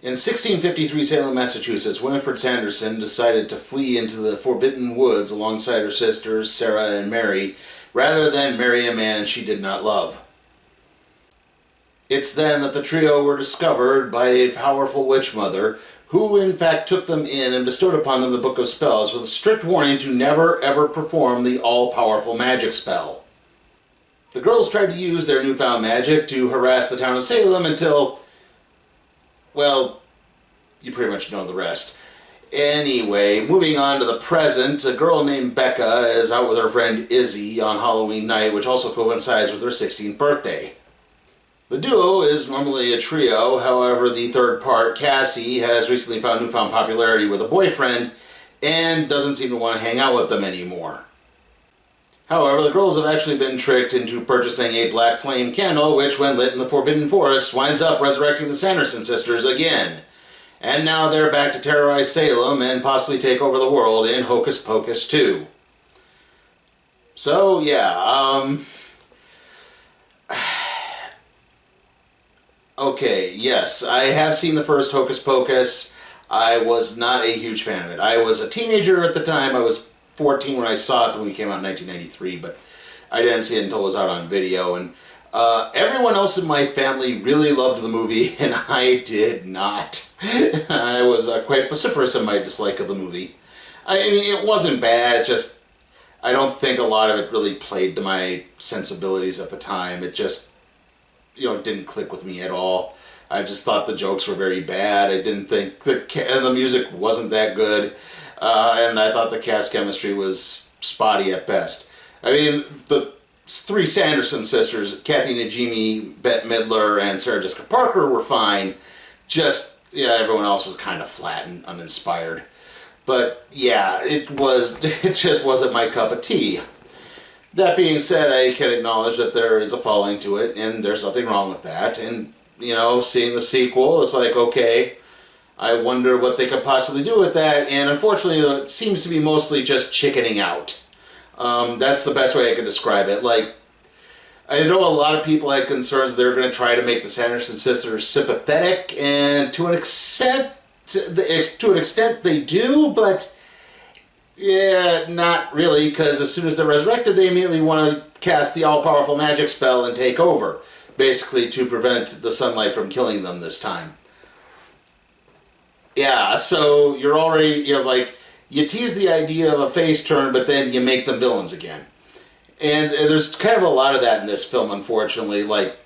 In 1653 Salem, Massachusetts, Winifred Sanderson decided to flee into the forbidden woods alongside her sisters Sarah and Mary, rather than marry a man she did not love. It's then that the trio were discovered by a powerful witch mother, who in fact took them in and bestowed upon them the Book of Spells with a strict warning to never ever perform the all-powerful magic spell. The girls tried to use their newfound magic to harass the town of Salem until, well, you pretty much know the rest. Anyway, moving on to the present, a girl named Becca is out with her friend Izzy on Halloween night, which also coincides with her 16th birthday. The duo is normally a trio, however the third part, Cassie, has recently found newfound popularity with a boyfriend and doesn't seem to want to hang out with them anymore. However, the girls have actually been tricked into purchasing a black flame candle, which when lit in the Forbidden Forest winds up resurrecting the Sanderson sisters again. And now they're back to terrorize Salem and possibly take over the world in Hocus Pocus 2. So, yeah, okay, yes, I have seen the first Hocus Pocus. I was not a huge fan of it. I was a teenager at the time. I was 14 when I saw it when it came out in 1993, but I didn't see it until it was out on video. And everyone else in my family really loved the movie, and I did not. I was quite vociferous in my dislike of the movie. I mean, it wasn't bad, it just, I don't think a lot of it really played to my sensibilities at the time. It just, you know, didn't click with me at all. I just thought the jokes were very bad. I didn't think the music wasn't that good, and I thought the cast chemistry was spotty at best. I mean, the three Sanderson sisters, Kathy Najimy, Bette Midler, and Sarah Jessica Parker were fine. Just, yeah, everyone else was kind of flat and uninspired. But yeah, it just wasn't my cup of tea. That being said, I can acknowledge that there is a following to it, and there's nothing wrong with that. And, you know, seeing the sequel, it's like, okay, I wonder what they could possibly do with that. And unfortunately, it seems to be mostly just chickening out. That's the best way I could describe it. Like, I know a lot of people had concerns they're going to try to make the Sanderson sisters sympathetic, and to an extent they do, but yeah, not really, because as soon as they're resurrected, they immediately want to cast the all-powerful magic spell and take over, basically to prevent the sunlight from killing them this time. Yeah, so you're already, you know, like, you tease the idea of a face turn, but then you make them villains again. And there's kind of a lot of that in this film, unfortunately. Like,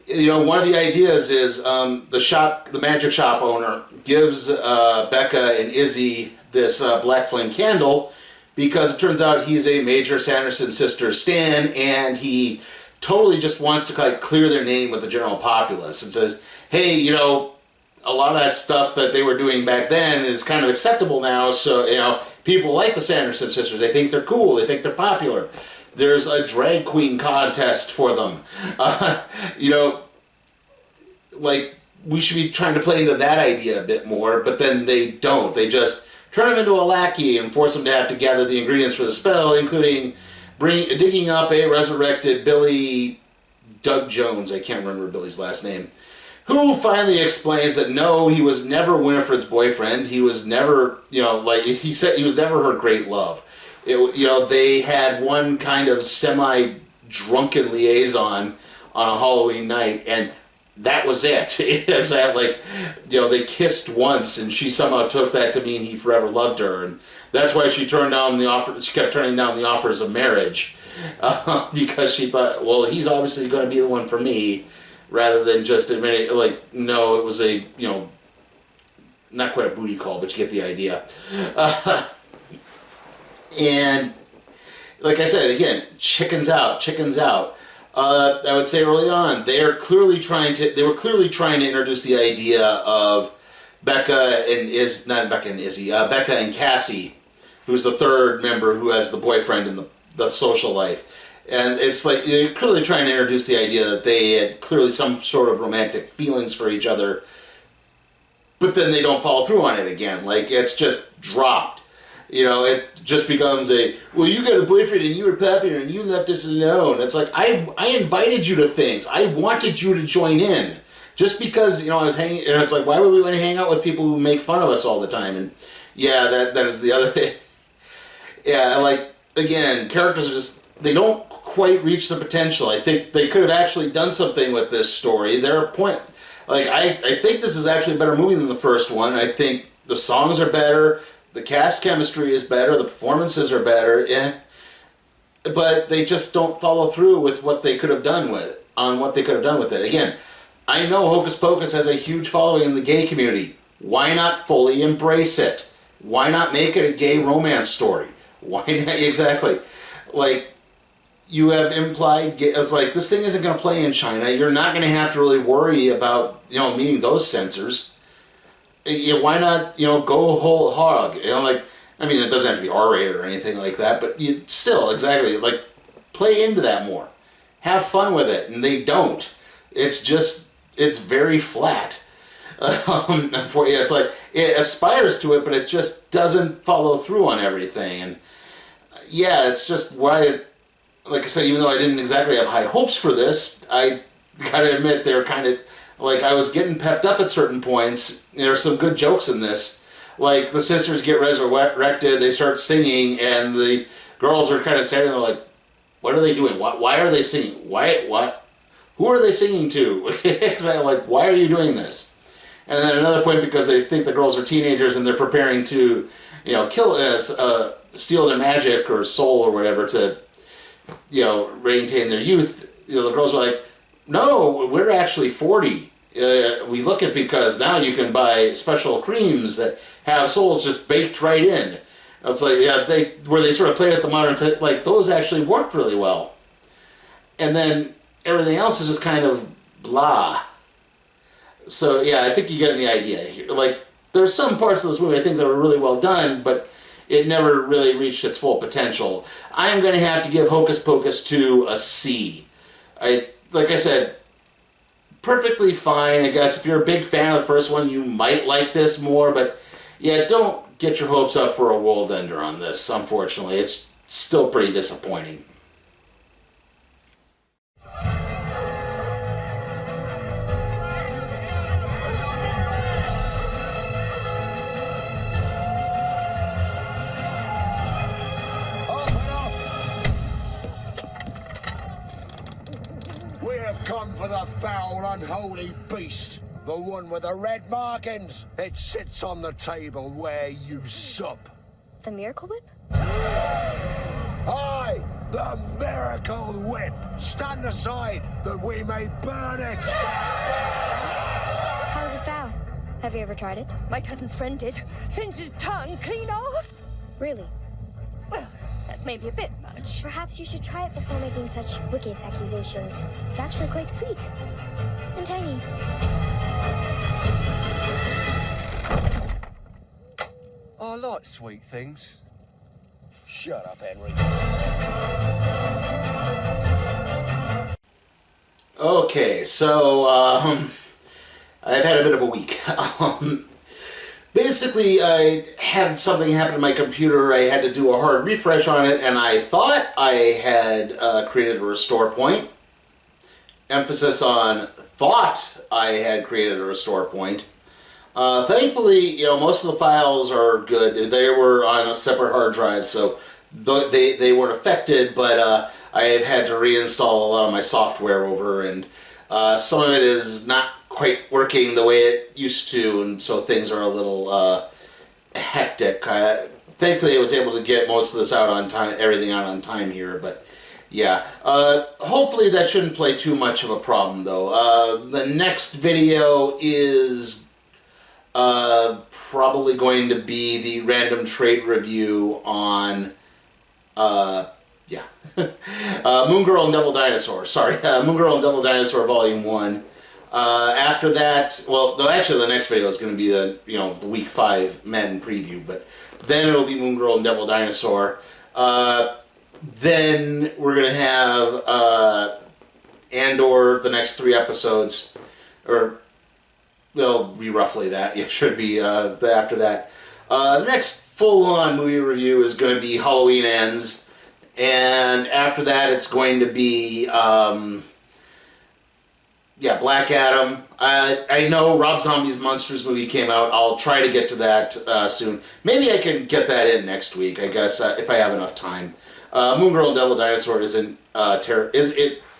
you know, one of the ideas is the magic shop owner gives Becca and Izzy this black flame candle because it turns out he's a major Sanderson sisters stan, and he totally just wants to like clear their name with the general populace and says, hey, you know, a lot of that stuff that they were doing back then is kind of acceptable now, so, you know, people like the Sanderson sisters. They think they're cool. They think they're popular. There's a drag queen contest for them. You know, like, we should be trying to play into that idea a bit more, but then they don't. They just turn him into a lackey and force him to have to gather the ingredients for the spell, including digging up a resurrected Billy Doug Jones, I can't remember Billy's last name, who finally explains that no, he was never Winifred's boyfriend. He was never, you know, like he said, he was never her great love. You know, they had one kind of semi-drunken liaison on a Halloween night, and that was it. It's like, you know, they kissed once, and she somehow took that to mean he forever loved her, and that's why she turned down the offer. She kept turning down the offers of marriage because she thought, well, he's obviously going to be the one for me, rather than just admitting, like, no, it was a, you know, not quite a booty call, but you get the idea. And like I said, again, chickens out. I would say early on, they were clearly trying to introduce the idea of Becca and Cassie, who's the third member who has the boyfriend in the social life. And it's like, they're clearly trying to introduce the idea that they had clearly some sort of romantic feelings for each other, but then they don't follow through on it again. Like, it's just dropped. You know, it just becomes a, well, you got a boyfriend and you were popular and you left us alone. It's like, I invited you to things. I wanted you to join in. just because, I was hanging, and it's like, why would we want to hang out with people who make fun of us all the time? And yeah, that is the other thing. Yeah, like, again, characters are just, they don't quite reach the potential. I think they could have actually done something with this story. There are I think this is actually a better movie than the first one. I think the songs are better, the cast chemistry is better, the performances are better, but they just don't follow through with what they could have done with it. Again, I know Hocus Pocus has a huge following in the gay community. Why not fully embrace it? Why not make it a gay romance story? Why not? Exactly. Like, you have implied, it's like, this thing isn't going to play in China. You're not going to have to really worry about, meeting those censors. Why not, go whole hog? Like, I mean, it doesn't have to be R-rated or anything like that, but you still, exactly, like, play into that more. Have fun with it, and they don't. It's very flat. It's like, it aspires to it, but it just doesn't follow through on everything. And yeah, it's just why, like I said, even though I didn't exactly have high hopes for this, I gotta admit they're kind of, like, I was getting pepped up at certain points. There's some good jokes in this. Like, the sisters get resurrected, they start singing, and the girls are kind of standing there like, what are they doing? Why are they singing? What? Who are they singing to? Exactly, like, why are you doing this? And then another point, because they think the girls are teenagers and they're preparing to, steal their magic or soul or whatever to, maintain their youth. The girls are like, no, we're actually 40. We look at, because now you can buy special creams that have souls just baked right in. It's like, where they sort of played at the modern, like, those actually worked really well. And then everything else is just kind of blah. So yeah, I think you're getting the idea here. Like, there's some parts of this movie I think that were really well done, but it never really reached its full potential. I'm going to have to give Hocus Pocus 2 a C. Like I said, perfectly fine. I guess if you're a big fan of the first one, you might like this more, but yeah, don't get your hopes up for a world ender on this, unfortunately. It's still pretty disappointing. Come for the foul, unholy beast. The one with the red markings. It sits on the table where you sup. The Miracle Whip? Aye, the Miracle Whip. Stand aside that we may burn it. How's it foul? Have you ever tried it? My cousin's friend did. Singed his tongue clean off. Really? Well, that's maybe a bit much. Perhaps you should try it before making such wicked accusations. It's actually quite sweet. And tiny. I like sweet things. Shut up, Henry. Okay, so, I've had a bit of a week. Basically, I had something happen to my computer. I had to do a hard refresh on it, and I thought I had created a restore point. Emphasis on thought I had created a restore point. Thankfully, most of the files are good. They were on a separate hard drive, so they weren't affected, but I have had to reinstall a lot of my software over, and some of it is not quite working the way it used to, and so things are a little hectic. Thankfully, I was able to get most of this out on time, everything out on time here, but yeah. Hopefully that shouldn't play too much of a problem, though. The next video is probably going to be the random trait review on, Moon Girl and Devil Dinosaur. Sorry, Moon Girl and Devil Dinosaur Volume 1. After that, well, no, actually the next video is going to be the Week 5 Madden preview, but then it'll be Moon Girl and Devil Dinosaur. Then we're going to have Andor, the next 3 episodes, or they'll be roughly that. It should be after that. The next full-on movie review is going to be Halloween Ends, and after that it's going to be yeah, Black Adam. I know Rob Zombie's Monsters movie came out. I'll try to get to that soon. Maybe I can get that in next week, I guess, if I have enough time. Moon Girl and Devil Dinosaur isn't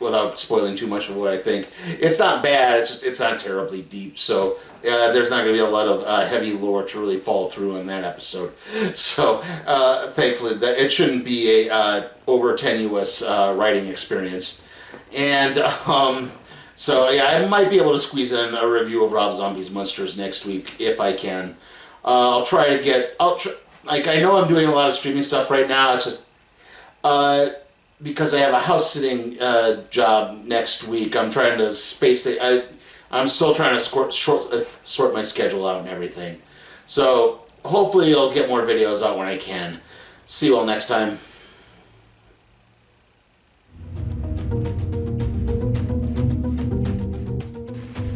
without spoiling too much of what I think. It's not bad. It's not terribly deep. So there's not going to be a lot of heavy lore to really follow through in that episode. So thankfully, it shouldn't be a over tenuous writing experience. And so yeah, I might be able to squeeze in a review of Rob Zombie's Monsters next week if I can. I'll try to get. I know I'm doing a lot of streaming stuff right now. It's just because I have a house sitting job next week. I'm trying to space it. I'm still trying to sort my schedule out and everything. So hopefully I'll get more videos out when I can. See you all next time.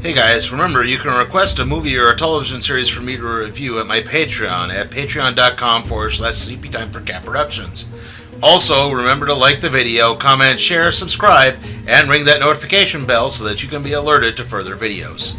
Hey guys, remember you can request a movie or a television series for me to review at my Patreon at patreon.com/CPTime for Cat Productions. Also, remember to like the video, comment, share, subscribe, and ring that notification bell so that you can be alerted to further videos.